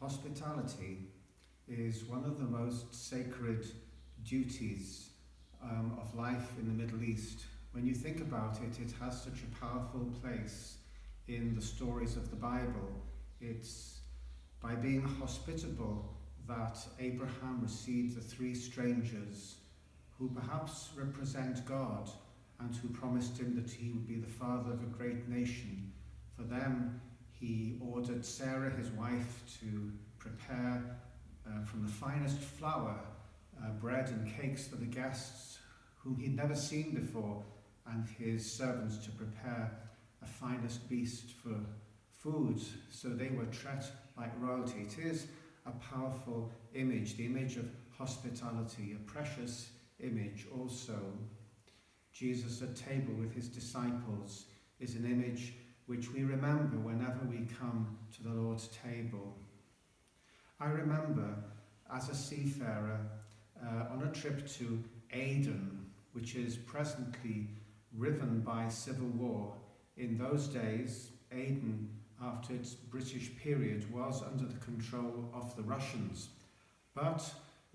Hospitality is one of the most sacred duties of life in the Middle East. When you think about it, it has such a powerful place in the stories of the Bible. It's by being hospitable that Abraham received the three strangers who perhaps represent God and who promised him that he would be the father of a great nation. For them, he ordered Sarah, his wife, to prepare from the finest flour bread and cakes for the guests whom he'd never seen before, and his servants to prepare a finest beast for food, so they were treated like royalty. It is a powerful image, the image of hospitality, a precious image also. Jesus at table with his disciples is an image which we remember whenever we come to the Lord's table. I remember as a seafarer on a trip to Aden, which is presently riven by civil war. In those days, Aden, after its British period, was under the control of the Russians. But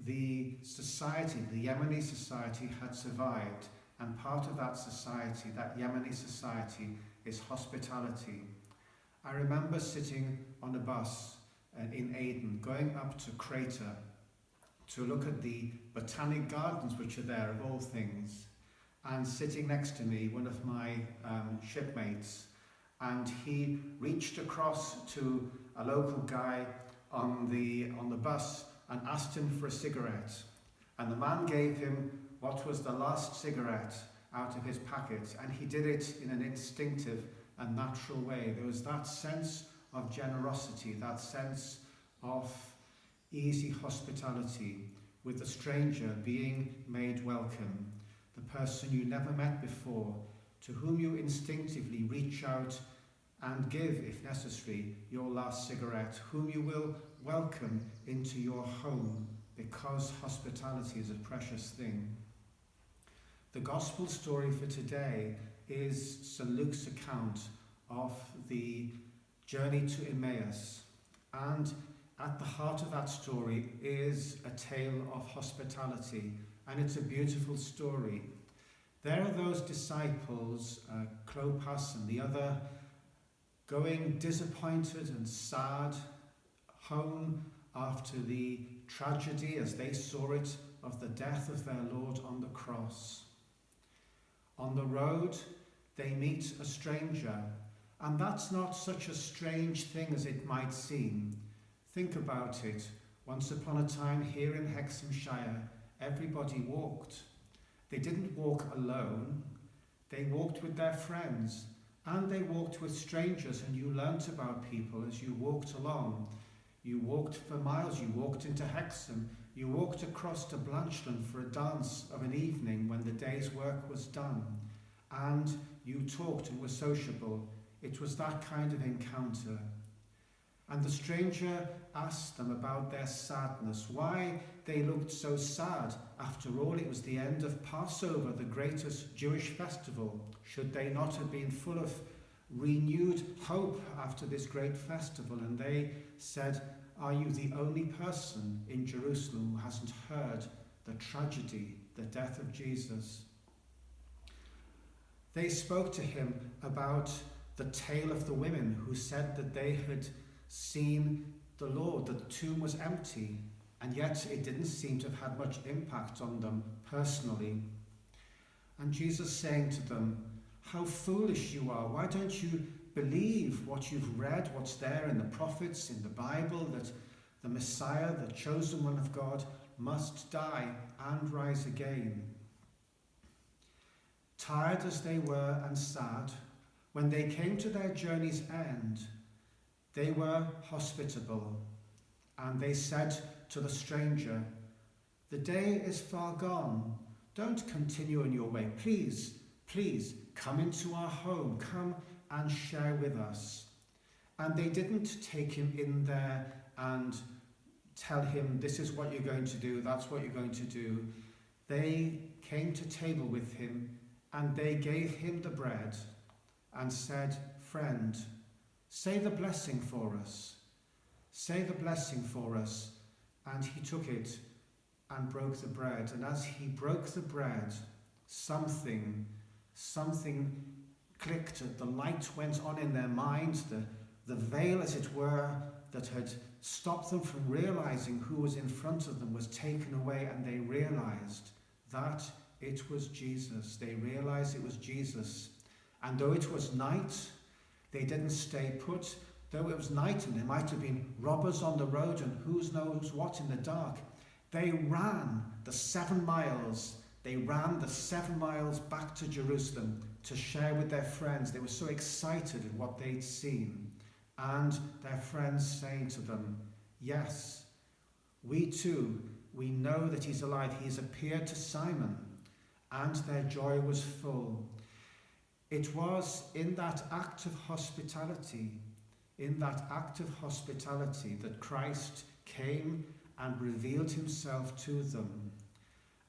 the society, the Yemeni society, had survived, and part of that society, that Yemeni society, is hospitality. I remember sitting on a bus in Aden, going up to Crater to look at the botanic gardens which are there, of all things, and sitting next to me, one of my shipmates, and he reached across to a local guy on the bus and asked him for a cigarette. And the man gave him what was the last cigarette out of his packet, and he did it in an instinctive and natural way. There was that sense of generosity, that sense of easy hospitality, with the stranger being made welcome, the person you never met before, to whom you instinctively reach out and give, if necessary, your last cigarette, whom you will welcome into your home, because hospitality is a precious thing. The gospel story for today is St. Luke's account of the journey to Emmaus, and at the heart of that story is a tale of hospitality, and it's a beautiful story. There are those disciples, Clopas and the other, going disappointed and sad home after the tragedy, as they saw it, of the death of their Lord on the cross. On the road, they meet a stranger, and that's not such a strange thing as it might seem. Think about it. Once upon a time here in Hexhamshire, everybody walked. They didn't walk alone. They walked with their friends, and they walked with strangers, and you learnt about people as you walked along. You walked for miles, you walked into Hexham, you walked across to Blanchland for a dance of an evening when the day's work was done, and you talked and were sociable. It was that kind of encounter. And the stranger asked them about their sadness, why they looked so sad. After all, it was the end of Passover, the greatest Jewish festival. Should they not have been full of renewed hope after this great festival? And they said, are you the only person in Jerusalem who hasn't heard the tragedy, the death of Jesus? They spoke to him about the tale of the women who said that they had seen the Lord, that the tomb was empty, and yet it didn't seem to have had much impact on them personally. And Jesus saying to them, how foolish you are. Why don't you believe what you've read, what's there in the prophets, in the Bible, that the Messiah, the chosen one of God, must die and rise again? Tired as they were and sad, when they came to their journey's end, they were hospitable, and they said to the stranger, the day is far gone. Don't continue on your way. Please, please, come into our home. Come and share with us. And they didn't take him in there and tell him, this is what you're going to do, that's what you're going to do. They came to table with him, and they gave him the bread and said, friend, say the blessing for us. say the blessing for us. And he took it and broke the bread. And as he broke the bread, something clicked. The light went on in their minds. The veil, as it were, that had stopped them from realizing who was in front of them was taken away, and they realized that it was Jesus. They realized it was Jesus. And though it was night, they didn't stay put. Though it was night and there might have been robbers on the road and who knows what in the dark, they ran the 7 miles. They ran the 7 miles back to Jerusalem to share with their friends. They were so excited at what they'd seen. And their friends saying to them, yes, we too, we know that he's alive. He's appeared to Simon. And their joy was full. It was in that act of hospitality, that Christ came and revealed himself to them.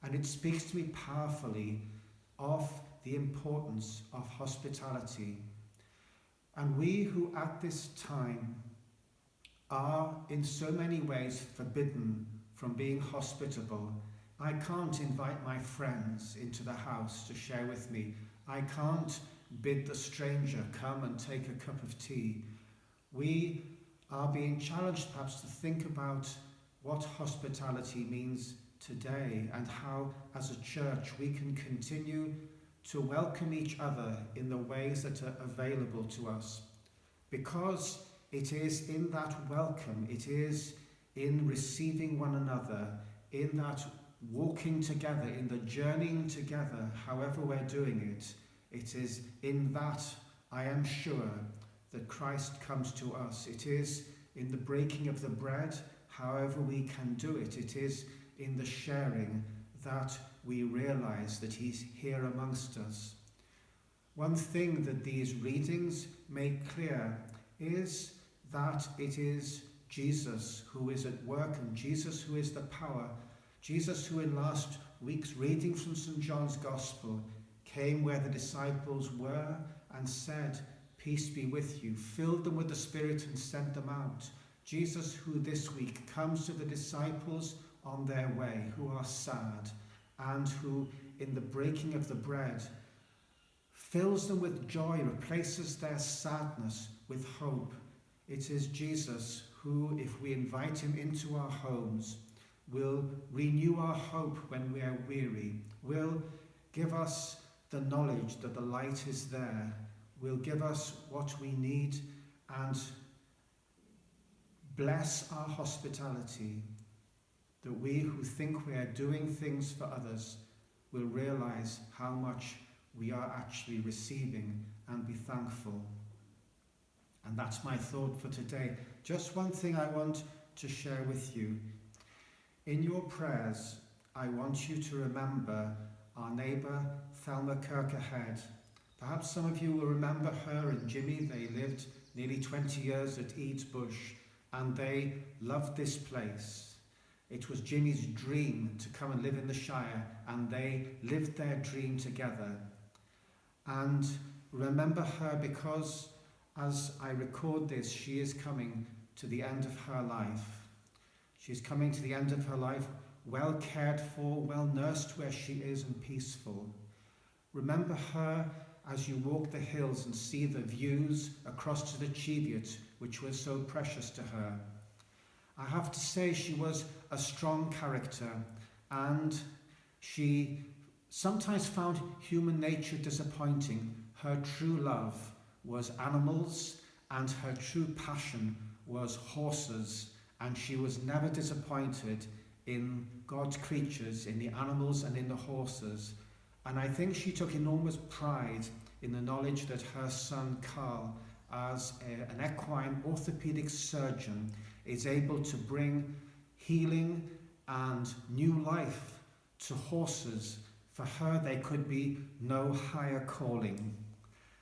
And it speaks to me powerfully of the importance of hospitality. And we who at this time are in so many ways forbidden from being hospitable. I can't invite my friends into the house to share with me. I can't bid the stranger come and take a cup of tea. We are being challenged perhaps to think about what hospitality means today and how as a church we can continue to welcome each other in the ways that are available to us. Because it is in that welcome, it is in receiving one another, in that walking together, in the journeying together, however we're doing it, it is in that, I am sure, that Christ comes to us. It is in the breaking of the bread, however we can do it. It is in the sharing that we realize that he's here amongst us. One thing that these readings make clear is that it is Jesus who is at work and Jesus who is the power. Jesus who in last week's reading from St. John's Gospel came where the disciples were and said, peace be with you, filled them with the Spirit and sent them out. Jesus who this week comes to the disciples on their way who are sad and who in the breaking of the bread fills them with joy, replaces their sadness with hope. It is Jesus who, if we invite him into our homes, will renew our hope when we are weary, will give us the knowledge that the light is there, will give us what we need and bless our hospitality, that we who think we are doing things for others will realize how much we are actually receiving and be thankful. And that's my thought for today. Just one thing I want to share with you. In your prayers, I want you to remember our neighbour, Thelma Kirkahead. Perhaps some of you will remember her and Jimmy. They lived nearly 20 years at Eads Bush, and they loved this place. It was Jimmy's dream to come and live in the Shire, and they lived their dream together. And remember her because, as I record this, she is coming to the end of her life. She's coming to the end of her life, well cared for, well nursed where she is and peaceful. Remember her as you walk the hills and see the views across to the Cheviot, which was so precious to her. I have to say she was a strong character, and she sometimes found human nature disappointing. Her true love was animals, and her true passion was horses, and she was never disappointed in God's creatures, in the animals and in the horses. And I think she took enormous pride in the knowledge that her son Carl, as an equine orthopedic surgeon, is able to bring healing and new life to horses. For her, there could be no higher calling.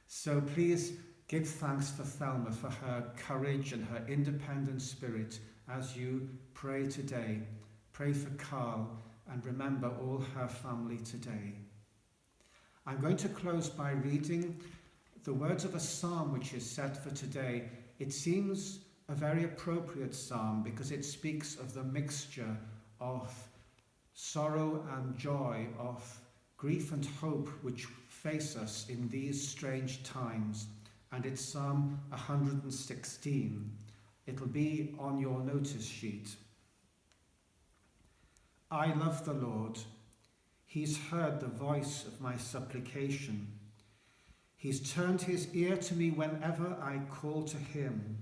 So please give thanks for Thelma, for her courage and her independent spirit as you pray today. Pray for Carl and remember all her family today. I'm going to close by reading the words of a psalm which is set for today. It seems a very appropriate psalm because it speaks of the mixture of sorrow and joy, of grief and hope which face us in these strange times. And it's Psalm 116. It'll be on your notice sheet. I love the Lord. He's heard the voice of my supplication. He's turned his ear to me whenever I call to him.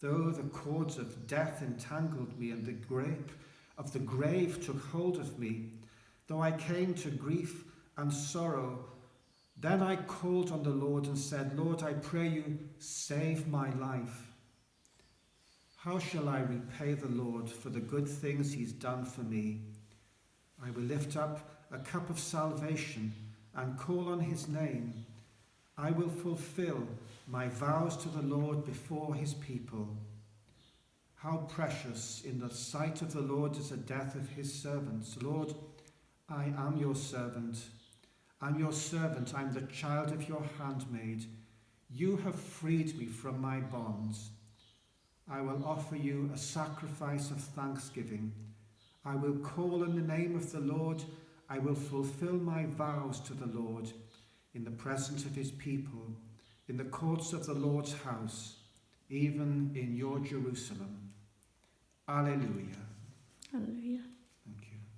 Though the cords of death entangled me and the grip of the grave took hold of me, though I came to grief and sorrow, then I called on the Lord and said, Lord, I pray you, save my life. How shall I repay the Lord for the good things he's done for me? I will lift up a cup of salvation and call on his name. I will fulfill my vows to the Lord before his people. How precious in the sight of the Lord is the death of his servants. Lord, I am your servant. I'm your servant. I'm the child of your handmaid. You have freed me from my bonds. I will offer you a sacrifice of thanksgiving. I will call on the name of the Lord. I will fulfill my vows to the Lord in the presence of his people, in the courts of the Lord's house, even in your Jerusalem. Alleluia. Alleluia.